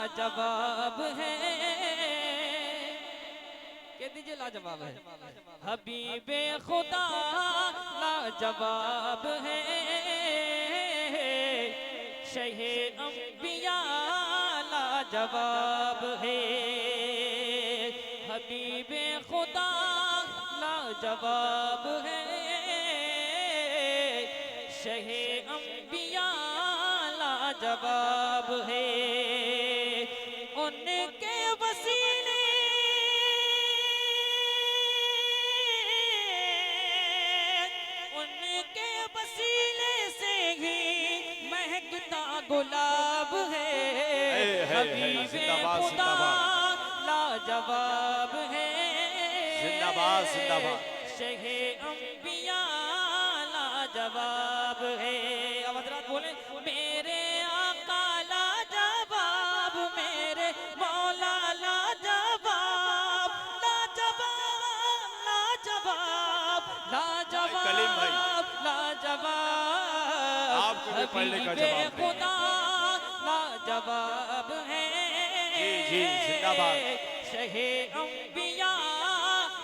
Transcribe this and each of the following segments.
लाजवाब है, कह दीजिए लाजवाब है। हबीबे खुदा लाजवाब है, शहे अंबिया लाजवाब है। हबीबे खुदा लाजवाब है, शहे अंबिया लाजवाब है। उनके वसीले से ही महकता गुलाब है। हबीबे खुदा लाजवाब है, जिंदाबाद जिंदाबाद। शहे अंबिया लाजवाब है। अब हज़रात बोले मेरे आका लाजवाब, मेरे मौला लाजवाब, लाजवाब लाजवाब लाजवाब लाजवाब। हबीबे खुदा लाजवाब है, जी जिंदाबाद। शहे अंबिया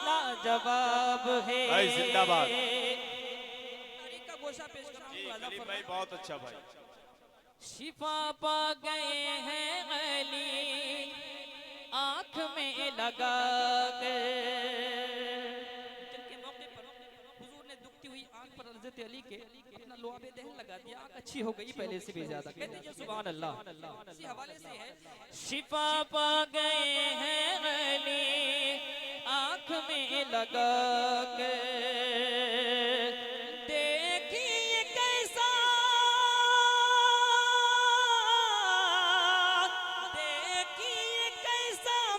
लाजवाब है, जिंदाबाद। का गोशा पेश कर रहा हूं भाई, बहुत अच्छा भाई। शिफा पा गए हैं अली आंख में लगा कर, जिनके मौके पर हुजूर ने दुखती हुई आंख पर हज़रत अली के अपना लुआबे दहन लगा दिया, आंख अच्छी हो गई पहले से भी ज्यादा। कह दीजिए सुभान अल्लाह। इसी हवाले से है शिफा पा गए हैं अली आंख में लगा के, देखिए कैसा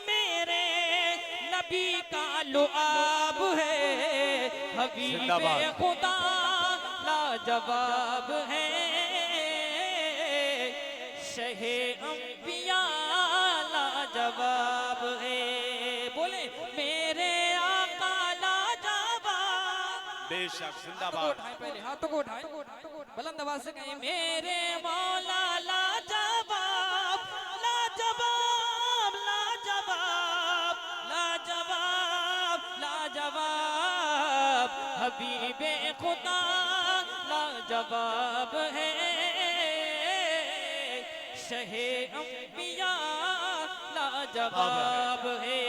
मेरे नबी का लुआब है। हबीबे खुदा लाजवाब है, शहे अंबिया लाजवाब है। बोले मेरे आका लाजवाब, बेशक जिंदाबाद। पहले हाथों को उठाए बुलंद आवाज से कहें मेरे मौला लाजवाब, लाजवाब लाजवाब लाजवाब लाजवाब। हबीबे खुदा लाजवाब है, शहे अंबिया लाजवाब है।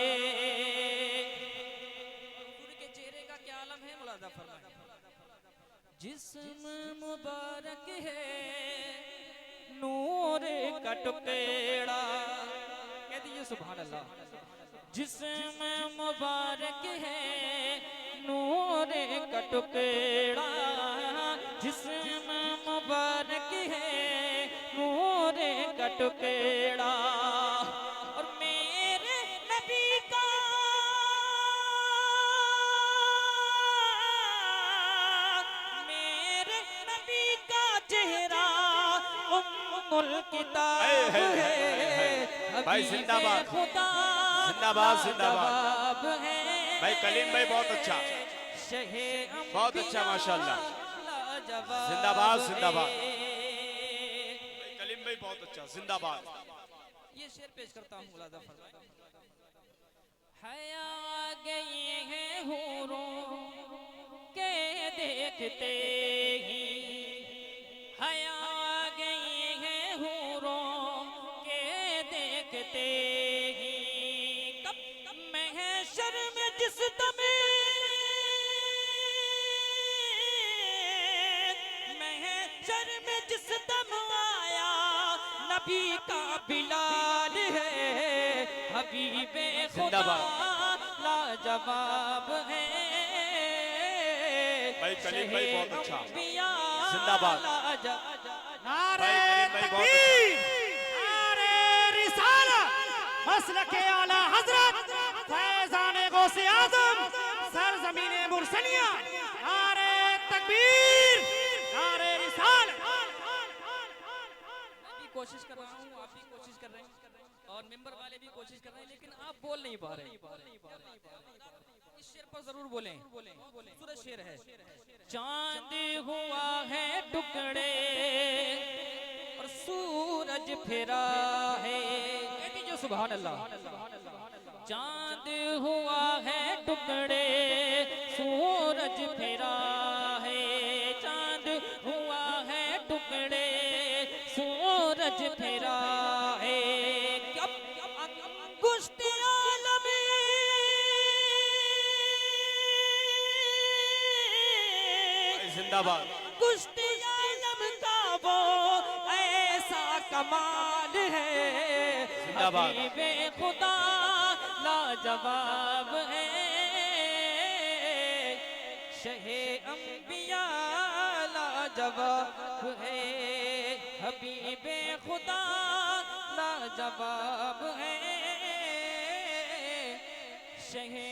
के चेहरे का क्या आलम है मुलाजा फरमाए। जिस्म मुबारक है नूर का टुकड़ा, कह दीजिए सुभान अल्लाह। जिस्म मुबारक है नूर का टुकड़ा, जिस्म मुबारक है नूर का टुकड़ा। और मेरे नबी का चेहरा उम्मुल किताब है। भाई जिंदाबाद जिंदाबाद जिंदाबाद। भाई कलीम भाई बहुत अच्छा, बहुत अच्छा माशाल्लाह। जिंदाबाद जिंदाबाद। भाई कलीम भाई बहुत अच्छा, जिंदाबाद। ये शेर पेश करता हूँ मुलाजा फरमाए। हया गई है हूरों के देखते ही, हया गई है हूरों के देखते ही। कब महशर में जिस दमे, महशर में जिस दम आया नबी का बिलाल है। हबीबे खुदा लाजवाब है, भाई कलीम भाई बहुत अच्छा, जिंदाबाद। नारे तकबीर, नारे रिसालत, मसलके आला हजरत फैजाने गौसे आजम सरजमीने मुरसलिया। नारे तकबीर, नारे रिसालत। मैं भी कोशिश कर रहा हूँ, आप भी कोशिश कर रहे हैं और मेंबर वाले भी कोशिश कर रहे हैं, लेकिन आप बोल नहीं पा रहे। इस शेर पर जरूर बोलें, खूबसूरत शेर है। चांद हुआ है टुकड़े और सूरज फिरा है, सुभान अल्लाह। चांद हुआ है टुकड़े सूरज फिरा है, चांद हुआ है टुकड़े सूरज फिरा है। कुश्ती आलमी जिंदाबाद। कुश्ती आलम का वो ऐसा कमाल है, जिंदाबाद। हबीबे खुदा लाजवाब है, शहे अंबिया लाजवाब है, हबीबे खुदा लाजवाब है, शहे